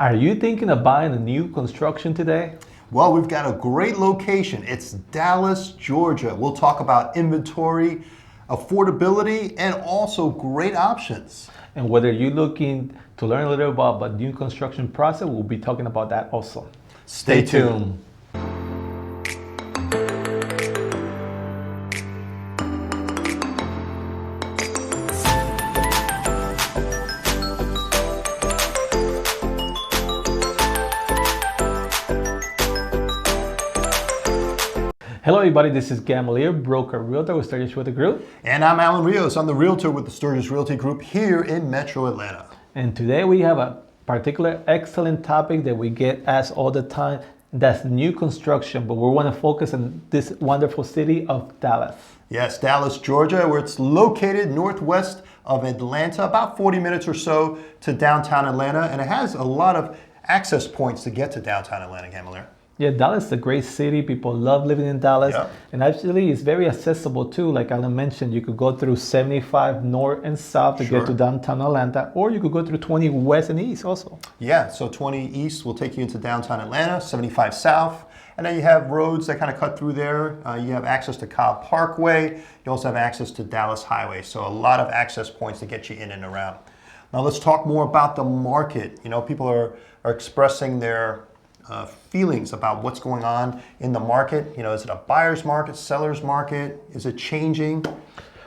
Are you thinking of buying a new construction today? Well, we've got a great location. It's Dallas, Georgia. We'll talk about inventory, affordability, and also great options. And whether you're looking to learn a little about the new construction process, we'll be talking about that also. Stay tuned. Hello everybody, this is Gamalier, broker realtor with Sturgis Realty Group. And I'm Alan Rios. I'm the realtor with the Sturgis Realty Group here in Metro Atlanta. And today we have a particular excellent topic that we get asked all the time. That's new construction, but we want to focus on this wonderful city of Dallas. Yes, Dallas, Georgia, where it's located northwest of Atlanta, about 40 minutes or so to downtown Atlanta. And it has a lot of access points to get to downtown Atlanta, Gamalier. Yeah, Dallas is a great city. People love living in Dallas. Yeah. And actually, it's very accessible too. Like Alan mentioned, you could go through 75 north and south to get to downtown Atlanta, or you could go through 20 west and east also. Yeah, so 20 east will take you into downtown Atlanta, 75 south. And then you have roads that kind of cut through there. You have access to Cobb Parkway. You also have access to Dallas Highway. So a lot of access points to get you in and around. Now let's talk more about the market. You know, people are expressing their feelings about what's going on in the market. You know, is it a buyer's market, seller's market? Is it changing?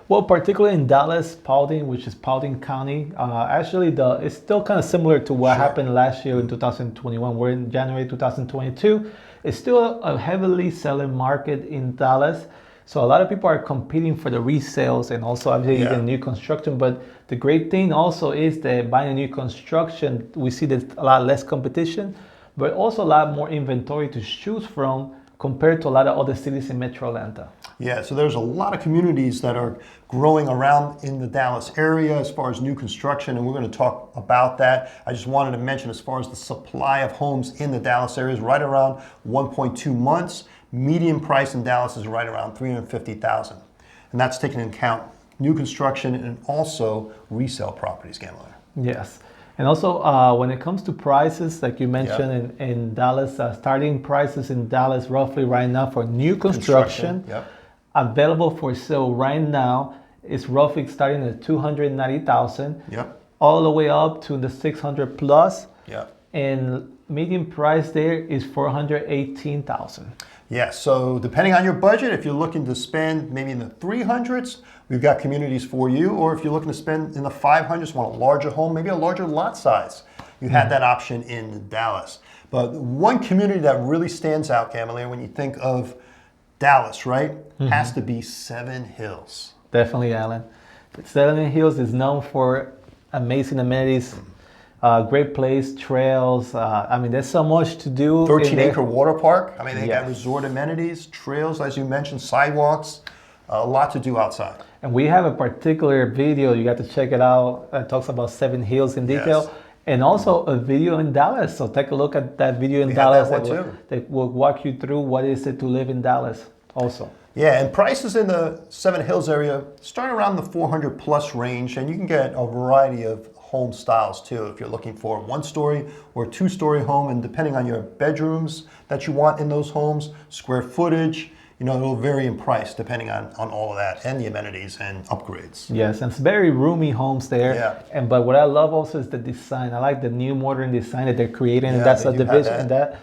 Well, particularly in Dallas, Paulding, which is Paulding County, actually it's still kind of similar to what happened last year in 2021. We're in January 2022. It's still a heavily selling market in Dallas. So a lot of people are competing for the resales and also obviously even new construction. But the great thing also is that buying a new construction, we see there's a lot less competition, but also a lot more inventory to choose from compared to a lot of other cities in Metro Atlanta. Yeah, so there's a lot of communities that are growing around in the Dallas area as far as new construction, and we're going to talk about that. I just wanted to mention as far as the supply of homes in the Dallas area is right around 1.2 months. Median price in Dallas is right around $350,000. And that's taking into account new construction and also resale properties, Gamalier. Yes. And also, when it comes to prices, like you mentioned in Dallas, starting prices in Dallas roughly right now for new construction available for sale right now is roughly starting at $290,000, all the way up to the 600 plus, and median price there is $418,000. Yeah, so depending on your budget, if you're looking to spend maybe in the 300s, we've got communities for you. Or if you're looking to spend in the 500s, want a larger home, maybe a larger lot size, you have that option in Dallas. But one community that really stands out, Gamalier, when you think of Dallas, right, has to be Seven Hills. Definitely, Alan. Seven Hills is known for amazing amenities. Great place, trails. I mean, there's so much to do. 13-acre water park. I mean, they got resort amenities, trails, as you mentioned, sidewalks, a lot to do outside. And we have a particular video, you got to check it out, that talks about Seven Hills in detail. And also a video in Dallas. So take a look at that video in Dallas. That will walk you through what is it to live in Dallas also. Yeah, and prices in the Seven Hills area start around the 400 plus range, and you can get a variety of home styles too if you're looking for a one-story or two-story home, and depending on your bedrooms that you want in those homes, square footage, you know, it'll vary in price depending on all of that and the amenities and upgrades. Yes, and it's very roomy homes there. Yeah. But what I love also is the design. I like the new modern design that they're creating in that subdivision. And that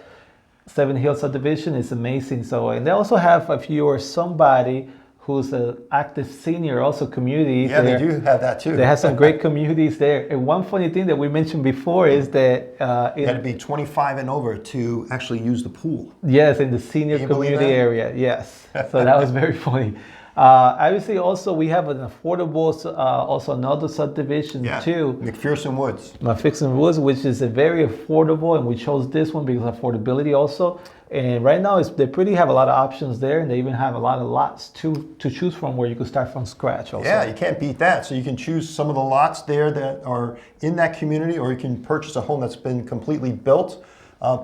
Seven Hills subdivision is amazing. So, and they also have if you or somebody who's an active senior, also community. Yeah, they do have that too. They have some great communities there. And one funny thing that we mentioned before is that you had to be 25 and over to actually use the pool. Yes, in the senior community area. Yes, so that was very funny. Obviously, also we have an affordable, also another subdivision too. McPherson Woods. McPherson Woods, which is a very affordable, and we chose this one because of affordability also. And right now, they pretty have a lot of options there, and they even have a lot of lots to choose from where you can start from scratch also. Yeah, you can't beat that. So you can choose some of the lots there that are in that community, or you can purchase a home that's been completely built.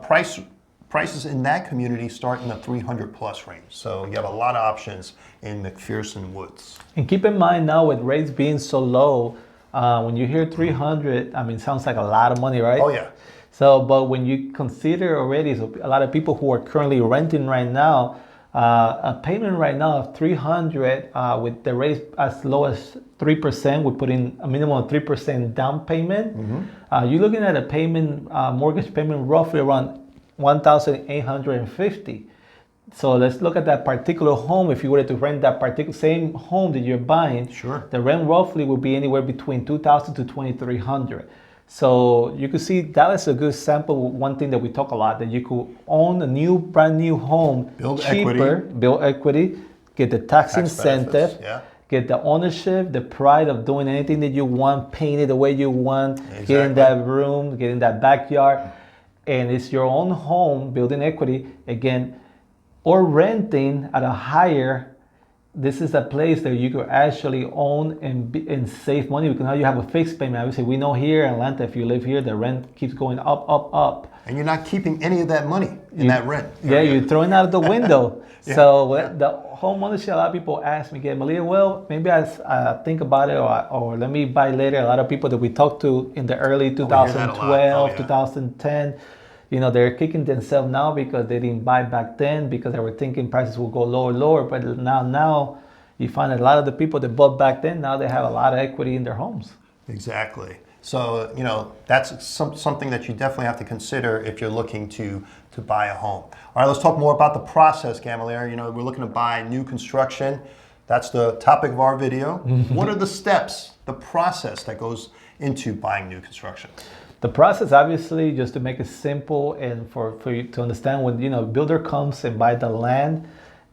Prices in that community start in the 300 plus range. So you have a lot of options in McPherson Woods. And keep in mind now with rates being so low, when you hear 300, I mean, sounds like a lot of money, right? Oh yeah. So, but when you consider already, so a lot of people who are currently renting right now, a payment right now of 300 with the rate as low as 3%, we put in a minimum of 3% down payment. You're looking at a payment, mortgage payment roughly around 1,850. So let's look at that particular home. If you were to rent that particular same home that you're buying, Sure. the rent roughly would be anywhere between 2,000 to 2,300. So you could see Dallas is a good sample. One thing that we talk a lot, that you could own a brand new home, Build cheaper, equity. build equity, get the tax incentive, benefits, yeah. get the ownership, the pride of doing anything that you want, paint it the way you want, Exactly. getting that room, getting that backyard, and it's your own home, building equity again, or renting at a higher. This is a place that you could actually own and save money, because now you have a fixed payment. Obviously, we know here in Atlanta, if you live here, the rent keeps going up, up, up. And you're not keeping any of that money in that rent. Yeah, you're throwing out the window. Yeah, So yeah. the home ownership, a lot of people ask me, Gamalier, well, maybe I think about it, or let me buy later. A lot of people that we talked to in the early hear that a lot. 2012, Yeah. 2010, they're kicking themselves now because they didn't buy back then, because they were thinking prices will go lower, lower. But now you find a lot of the people that bought back then, now they have a lot of equity in their homes. Exactly. So, that's something that you definitely have to consider if you're looking to buy a home. All right, let's talk more about the process, Gamalier. We're looking to buy new construction. That's the topic of our video. What are the steps, the process that goes into buying new construction? The process, obviously, just to make it simple and for you to understand, when builder comes and buy the land,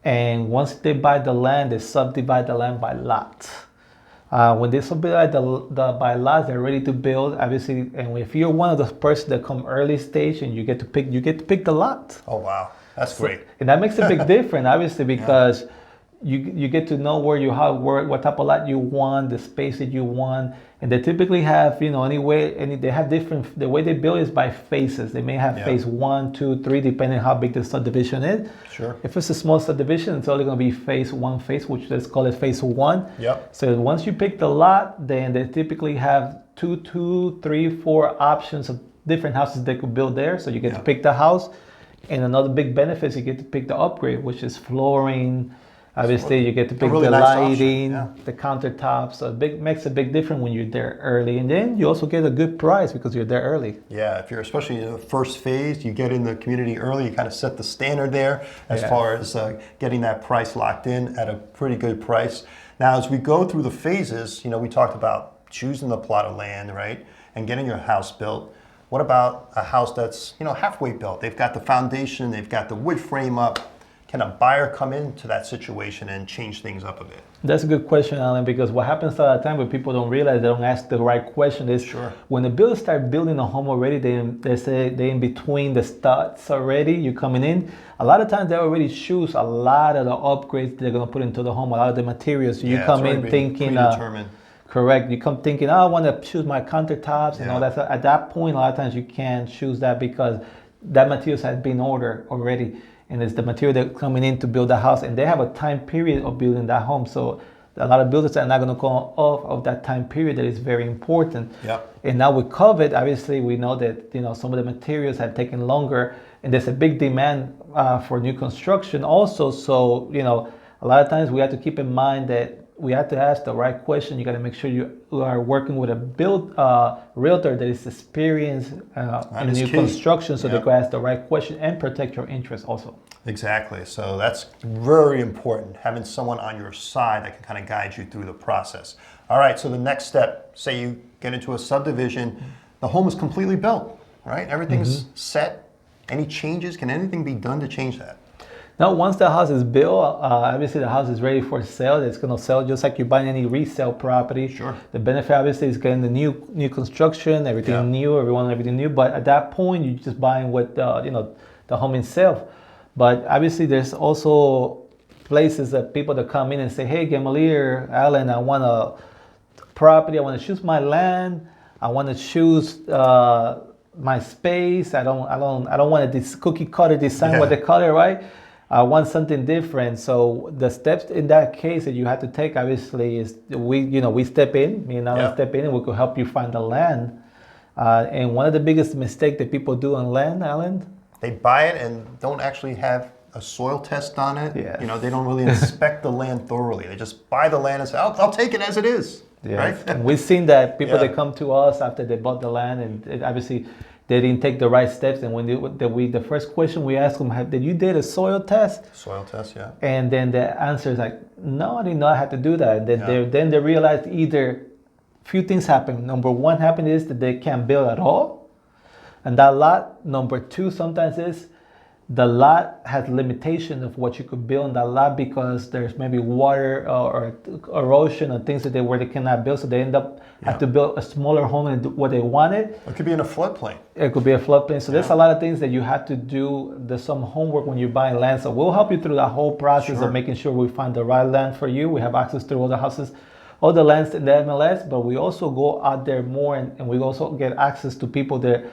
and once they buy the land, they subdivide the land by lots. When they subdivide by lots, they're ready to build, obviously. And if you're one of the persons that come early stage, and you get to pick the lot. Oh wow, that's great. And that makes a big difference, obviously, because you get to know what type of lot you want, the space that you want, and they typically have they have different. The way they build is by phases. They may have phase 1, 2, 3, depending on how big the subdivision is. Sure. If it's a small subdivision, it's only going to be phase 1, which let's call it phase 1. Yep. So once you pick the lot, then they typically have 2, 3, 4 options of different houses they could build there. So you get to pick the house, and another big benefit is you get to pick the upgrade, which is flooring. Obviously, you get to pick really the nice lighting, option, the countertops. So makes a big difference when you're there early, and then you also get a good price because you're there early. Yeah, if you're especially in the first phase, you get in the community early. You kind of set the standard there as far as getting that price locked in at a pretty good price. Now, as we go through the phases, we talked about choosing the plot of land, right, and getting your house built. What about a house that's halfway built? They've got the foundation, they've got the wood frame up. Can a buyer come into that situation and change things up a bit? That's a good question, Alan, because what happens a lot of the time when people don't realize, they don't ask the right question, is when the builders start building a home already, they say they're in between the studs already, you're coming in. A lot of times they already choose a lot of the upgrades they're going to put into the home, a lot of the materials. So you come in thinking, correct, you come thinking, I want to choose my countertops and all that stuff. At that point, a lot of times you can't choose that because that materials has been ordered already. And it's the material that's coming in to build the house, and they have a time period of building that home. So a lot of builders are not going to go off of that time period that is very important. Yep. And now with COVID, obviously we know that some of the materials have taken longer, and there's a big demand for new construction also. So a lot of times we have to keep in mind that we have to ask the right question. You got to make sure you are working with a realtor that is experienced in new construction, so they can ask the right question and protect your interests also. Exactly. So that's very important, having someone on your side that can kind of guide you through the process. All right, so the next step, say you get into a subdivision, the home is completely built, right? Everything's set. Any changes? Can anything be done to change that? Now, once the house is built, obviously the house is ready for sale. It's going to sell just like you're buying any resale property. Sure. The benefit obviously is getting the new construction, everything new, everything new. But at that point, you're just buying with the home itself. But obviously, there's also places that people that come in and say, "Hey, Gamalier, Alan, I want a property. I want to choose my land. I want to choose my space. I don't want this cookie cutter design, what they call it, right? I want something different." So the steps in that case that you have to take, obviously, is we step in, me and Alan step in, and we could help you find the land. And one of the biggest mistakes that people do on land, Alan. They buy it and don't actually have a soil test on it. Yes. You know, they don't really inspect the land thoroughly. They just buy the land and say, I'll take it as it is. Yes. Right? And we've seen that people Yeah. that come to us after they bought the land and obviously they didn't take the right steps. And when the first question we ask them, did you did a soil test? Soil test, yeah. And then the answer is like, no, I did not have to do that. And then, Yeah. then they realize either few things happen. Number one happen is that they can't build at all. And that lot, number two, sometimes is the lot has limitation of what you could build on that lot because there's maybe water or erosion or things that where they cannot build, so they end up have to build a smaller home than what they wanted. It could be in a floodplain. It could be a floodplain. So there's a lot of things that you have to do. There's some homework when you're buying land. So we'll help you through that whole process Sure. of making sure we find the right land for you. We have access to all the houses, all the lands in the MLS, but we also go out there more and we also get access to people that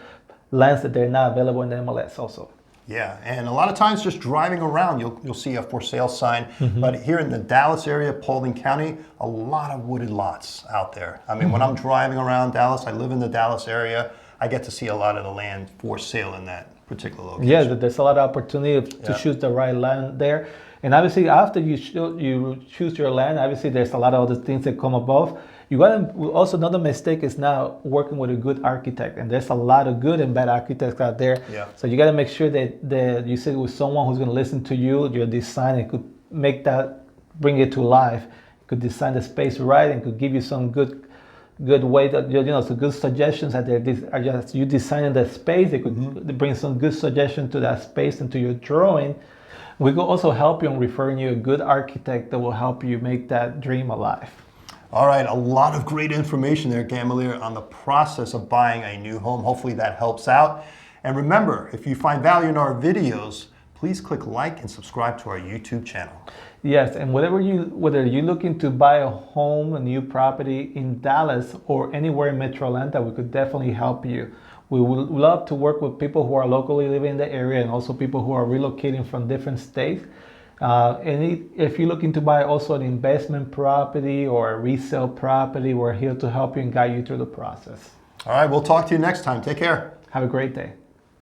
lands that they're not available in the MLS also. Yeah, and a lot of times just driving around, you'll see a for sale sign. Mm-hmm. But here in the Dallas area, Paulding County, a lot of wooded lots out there. I mean, when I'm driving around Dallas, I live in the Dallas area, I get to see a lot of the land for sale in that particular location. Yeah, there's a lot of opportunity to Yeah. choose the right land there. And obviously, after you choose your land, obviously there's a lot of other things that come above. You got to also, another mistake is now working with a good architect, and there's a lot of good and bad architects out there. Yeah. So you got to make sure that you sit with someone who's going to listen to you, your design, and could make that, bring it to life. Could design the space right and could give you some good way that some good suggestions that are just you designing the space. They could bring some good suggestions to that space and to your drawing. We could also help you in referring you a good architect that will help you make that dream alive. All right, a lot of great information there, Gamalier, on the process of buying a new home. Hopefully that helps out. And remember, if you find value in our videos, please click like and subscribe to our YouTube channel. Yes, and whether you're looking to buy a home, a new property in Dallas or anywhere in Metro Atlanta, we could definitely help you. We would love to work with people who are locally living in the area and also people who are relocating from different states. If you're looking to buy also an investment property or a resale property, we're here to help you and guide you through the process. All right, we'll talk to you next time. Take care. Have a great day.